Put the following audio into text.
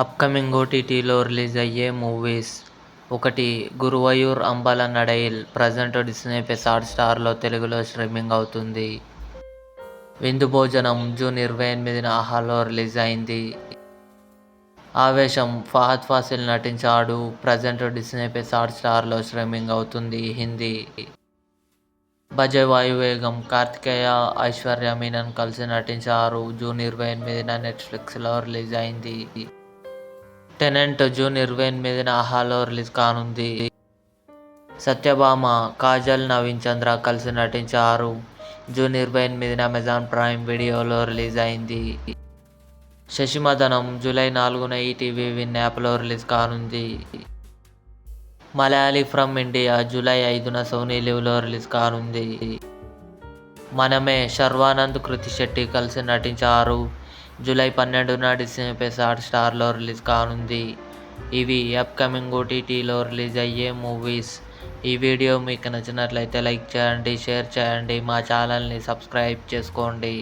Upcoming ఓటీటీలో release అయ్యే movies: 1. Guruvayur Ambala నడైల్ present Disney plus హాట్‌స్టార్లో తెలుగులో స్ట్రీమింగ్ అవుతుంది. విందు భోజనం జూన్ 28న ఆహాలో రిలీజ్ అయింది. ఆవేశం ఫహద్ ఫాసిల్ నటించాడు. ప్రజెంట్ డిస్నీ ప్లస్ హాట్‌స్టార్లో స్ట్రీమింగ్ అవుతుంది. హిందీ. భజే వాయువేగం కార్తికేయ, ఐశ్వర్య మీనన్ కలిసి నటించారు. జూన్ 28న నెట్ఫ్లిక్స్లో రిలీజ్ అయింది. టెనెంట్ జూన్ 28న ఆహాలో రిలీజ్ కానుంది. సత్యభామ, కాజల్, నవీన్ చంద్ర కలిసి నటించారు. జూన్ 28న అమెజాన్ ప్రైమ్ వీడియోలో రిలీజ్ అయింది. శశిమదనం జూలై 4న ఈటీవీ విన్ యాప్లో రిలీజ్ కానుంది. మలయాళీ ఫ్రమ్ ఇండియా జూలై 5న సోనీ లివ్లో రిలీజ్ కానుంది. మనమే శర్వానంద్, కృతి శెట్టి కలిసి నటించారు. జూలై 12న డిస్నీ ప్లస్ హాట్‌స్టార్లో రిలీజ్ కానుంది. ఇవి అప్కమింగ్ ఓటీటీలో రిలీజ్ అయ్యే మూవీస్. ఈ వీడియో మీకు నచ్చినట్లయితే లైక్ చేయండి, షేర్ చేయండి, మా ఛానల్ని సబ్స్క్రైబ్ చేసుకోండి.